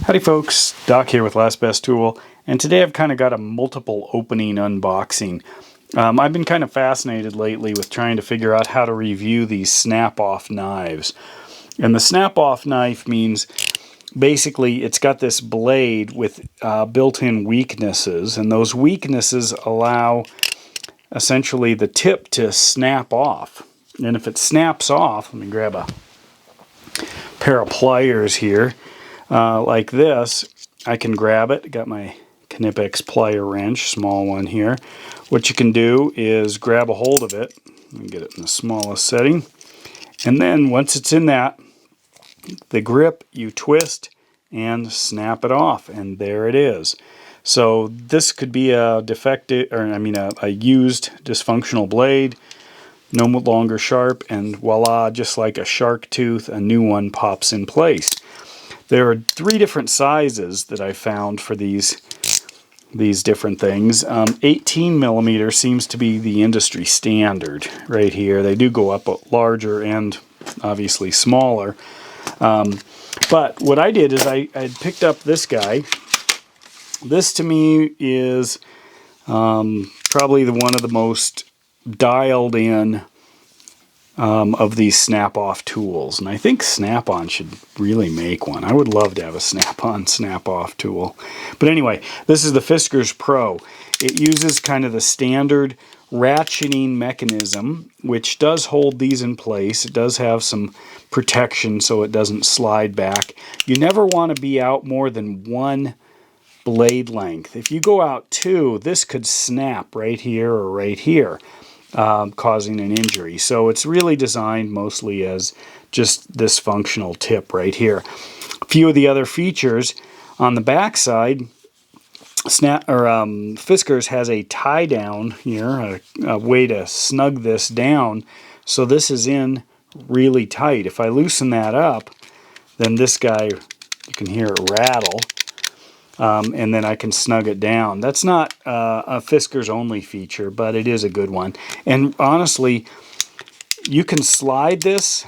Howdy folks, Doc here with Last Best Tool, and today I've kind of got a multiple opening unboxing. I've been kind of fascinated lately with trying to figure out how to review these snap-off knives. And the snap-off knife means basically it's got this blade with built-in weaknesses, and those weaknesses allow essentially the tip to snap off. And if it snaps off, let me grab a pair of pliers here. Like this, I can grab it. Got my Knipex plier wrench, small one here. What you can do is grab a hold of it and get it in the smallest setting. And then once it's in that, the grip, you twist and snap it off, and there it is. So this could be a defective, or a used dysfunctional blade, no longer sharp, and voila, just like a shark tooth, a new one pops in place. There are 3 different sizes that I found for these different things. 18 millimeter seems to be the industry standard right here. They do go up larger and obviously smaller. But what I did is I picked up this guy. This to me is probably one of the most dialed in of these snap-off tools, and I think Snap-on should really make one. I would love to have a Snap-on snap-off tool. But anyway, this is the Fiskars Pro. It uses kind of the standard ratcheting mechanism, which does hold these in place. It does have some protection so it doesn't slide back. You never want to be out more than 1 blade length. If you go out 2, this could snap right here or right here, causing an injury. So it's really designed mostly as just this functional tip right here. A few of the other features on the back side, Fiskars has a tie down here, a way to snug this down, so this is in really tight. If I loosen that up, then this guy, you can hear it rattle. And then I can snug it down. That's not a Fiskars only feature, but it is a good one. And honestly, you can slide this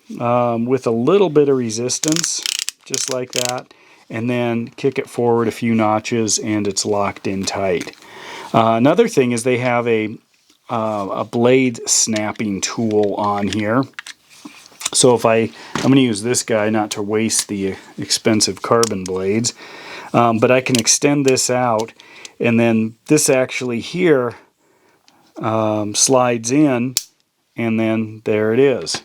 with a little bit of resistance, just like that, and then kick it forward a few notches and it's locked in tight. Another thing is they have a blade snapping tool on here. So if I'm going to use this guy not to waste the expensive carbon blades. But I can extend this out, and then this actually here slides in, and then there it is.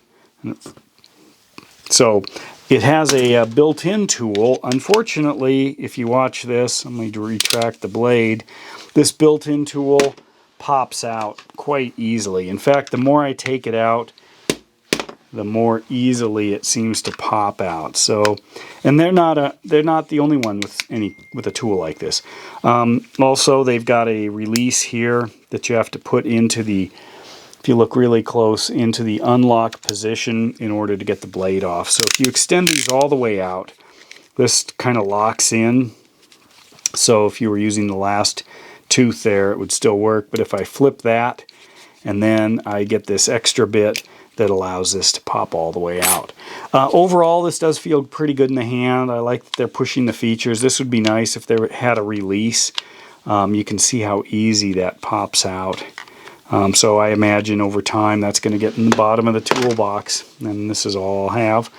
So it has a built-in tool. Unfortunately, if you watch this, I'm going to retract the blade, this built-in tool pops out quite easily. In fact, the more I take it out, the more easily it seems to pop out. So, and they're not the only one with a tool like this. Also, they've got a release here that you have to put into the, if you look really close, into the unlock position in order to get the blade off. So if you extend these all the way out, this kind of locks in. So if you were using the last tooth there, it would still work. But if I flip that, and then I get this extra bit that allows this to pop all the way out. Overall, this does feel pretty good in the hand. I like that they're pushing the features. This would be nice if they had a release. You can see how easy that pops out. So I imagine over time that's going to get in the bottom of the toolbox, and this is all I'll have.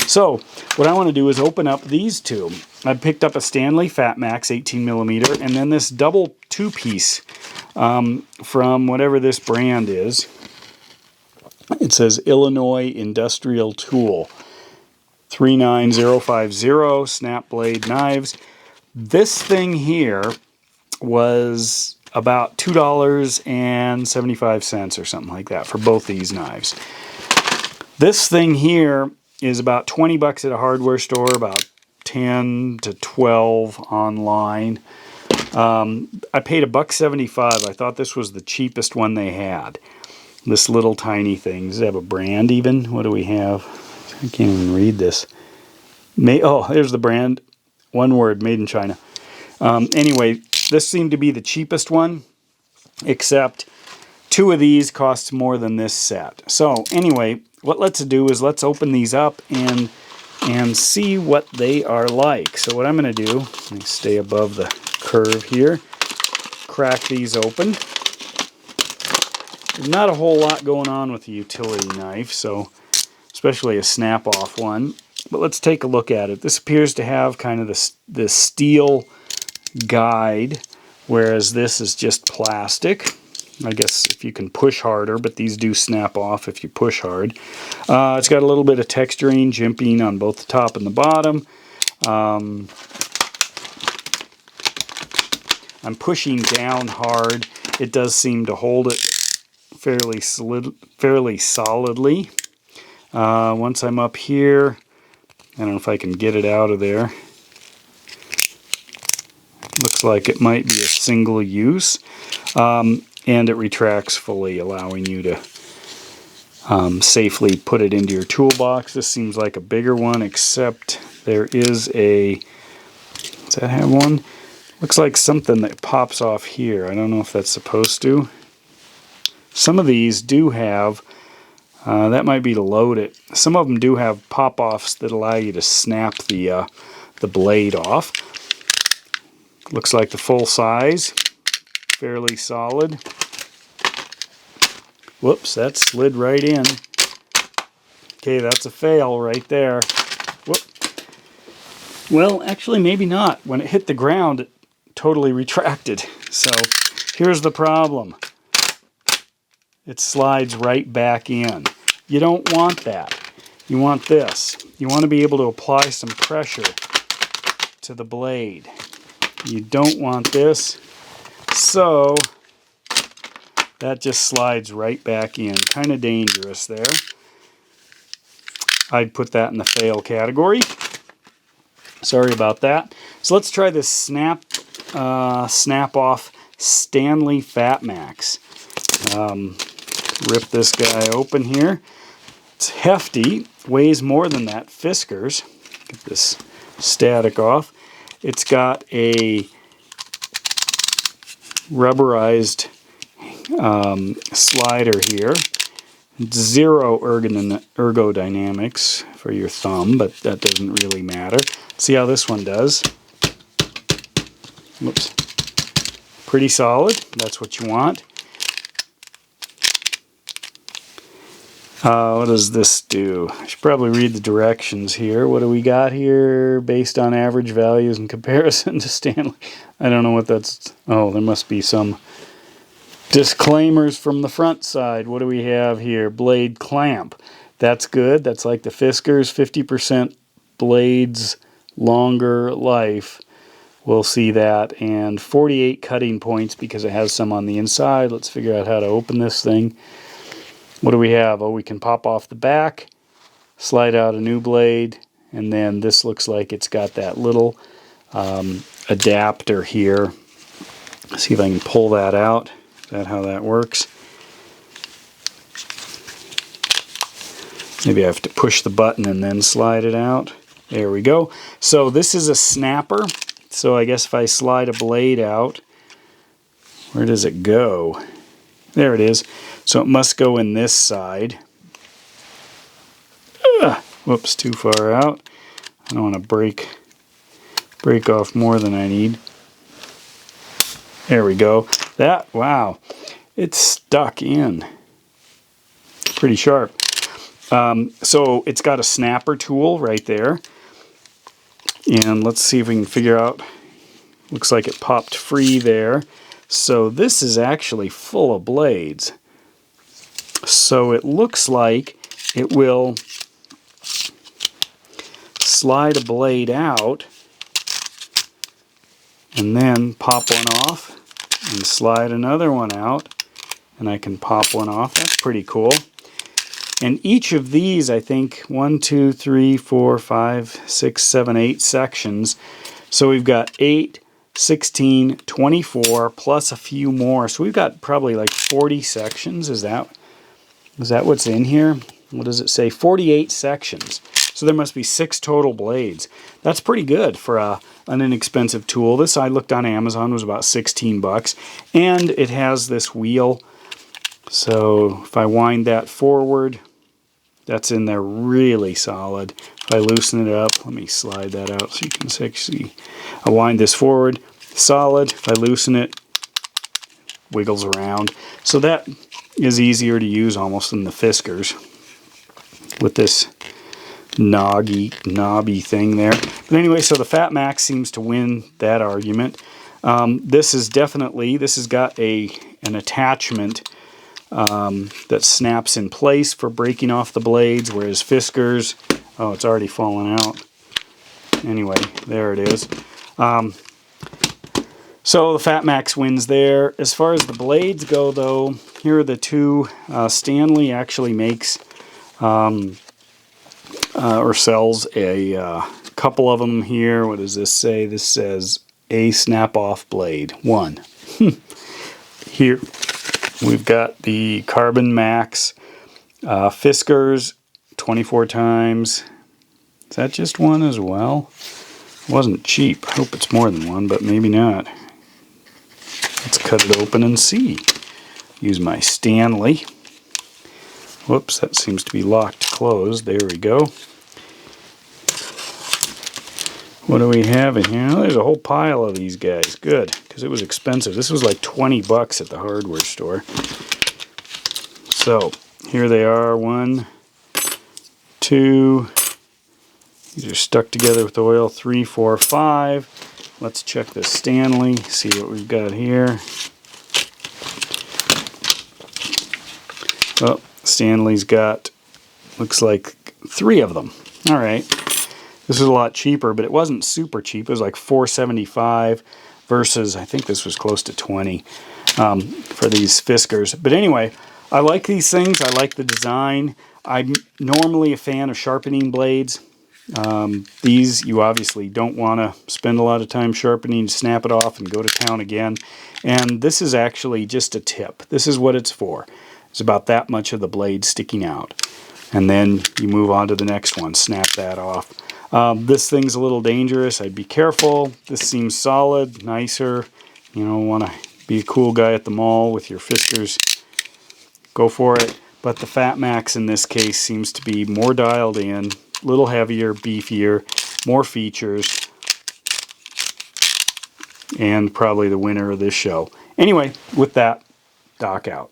So what I want to do is open up these 2. I picked up a Stanley Fat Max 18 millimeter, and then this double 2-piece from whatever this brand is. It says Illinois Industrial Tool 39050 snap blade knives. This thing here was about $2.75 or something like that for both these knives. This thing here is about 20 bucks at a hardware store, about 10 to 12 online. I paid $1.75. I thought this was the cheapest one they had. This little tiny thing. Does it have a brand even? What do we have? I can't even read this. Oh, there's the brand. One word, made in China. Anyway, this seemed to be the cheapest one, except 2 of these cost more than this set. So anyway, what let's do is let's open these up and and see what they are like. So what I'm going to do, let me stay above the curve here, crack these open. There's not a whole lot going on with the utility knife, so especially a snap-off one. But let's take a look at it. This appears to have kind of this steel guide, whereas this is just plastic. I guess if you can push harder, but these do snap off if you push hard. It's got a little bit of texturing, jimping on both the top and the bottom. I'm pushing down hard. It does seem to hold it fairly solidly. Once I'm up here, I don't know if I can get it out of there. Looks like it might be a single use. And it retracts fully, allowing you to safely put it into your toolbox. This seems like a bigger one, except there is a... Does that have one? Looks like something that pops off here. I don't know if that's supposed to. Some of these do have... that might be to load it. Some of them do have pop-offs that allow you to snap the blade off. Looks like the full size. Fairly solid. Whoops, that slid right in. Okay, that's a fail right there. Whoop. Well, actually, maybe not. When it hit the ground, it totally retracted. So, here's the problem. It slides right back in. You don't want that. You want this. You want to be able to apply some pressure to the blade. You don't want this. So, that just slides right back in. Kind of dangerous there. I'd put that in the fail category. Sorry about that. So let's try this snap-off Stanley Fat Max. Rip this guy open here. It's hefty. Weighs more than that Fiskars. Get this static off. It's got a rubberized slider here. Zero ergodynamics for your thumb, but that doesn't really matter. See how this one does. Whoops. Pretty solid. That's what you want. What does this do? I should probably read the directions here. What do we got here? Based on average values in comparison to Stanley. I don't know what that's... Oh, there must be some disclaimers from the front side. What do we have here? Blade clamp. That's good. That's like the Fiskars. 50% blades longer life. We'll see that. And 48 cutting points because it has some on the inside. Let's figure out how to open this thing. What do we have? Oh, we can pop off the back, slide out a new blade, and then this looks like it's got that little adapter here. Let's see if I can pull that out. Is that how that works? Maybe I have to push the button and then slide it out. There we go. So this is a snapper. So I guess if I slide a blade out, where does it go? There it is. So it must go in this side. Whoops, too far out. I don't want to break off more than I need. There we go. That, wow, it's stuck in. Pretty sharp. So it's got a snapper tool right there. And let's see if we can figure out. Looks like it popped free there. So this is actually full of blades. So it looks like it will slide a blade out and then pop one off and slide another one out, and I can pop one off. That's pretty cool. And each of these, I think, 1, 2, 3, 4, 5, 6, 7, 8 sections. So we've got 8, 16, 24, plus a few more. So we've got probably like 40 sections. Is that what's in here? What does it say? 48 sections. So there must be 6 total blades. That's pretty good for an inexpensive tool. This I looked on Amazon was about 16 bucks. And it has this wheel. So if I wind that forward, That's in there really solid. If I loosen it up, let me slide that out so you can see. I wind this forward, solid. If I loosen it, wiggles around. So that is easier to use almost than the Fiskars with this knobby thing there. But anyway, so the Fat Max seems to win that argument. This has got an attachment that snaps in place for breaking off the blades, whereas Fiskars, oh, it's already fallen out. Anyway, there it is. So the Fat Max wins there. As far as the blades go, though, here are the two. Stanley actually makes or sells a couple of them here. What does this say? This says a snap-off blade. One. Here we've got the Carbon Max Fiskars 24 times. Is that just one as well? It wasn't cheap. I hope it's more than one, but maybe not. Let's cut it open and see. Use my Stanley. Whoops, that seems to be locked closed. There we go. What do we have in here? Oh, there's a whole pile of these guys. Good, because it was expensive. This was like 20 bucks at the hardware store. So, here they are. 1, 2. These are stuck together with oil. 3, 4, 5. Let's check the Stanley, see what we've got here. Well, Stanley's got, looks like 3 of them. All right. This is a lot cheaper, but it wasn't super cheap. It was like $4.75 versus, I think this was close to 20 for these Fiskars. But anyway, I like these things. I like the design. I'm normally a fan of sharpening blades. These you obviously don't want to spend a lot of time sharpening, snap it off and go to town again. And this is actually just a tip. This is what it's for. It's about that much of the blade sticking out. And then you move on to the next one, snap that off. This thing's a little dangerous. I'd be careful. This seems solid, nicer. You know, want to be a cool guy at the mall with your Fiskars. Go for it. But the Fat Max in this case seems to be more dialed in, a little heavier, beefier, more features, and probably the winner of this show. Anyway, with that, Doc out.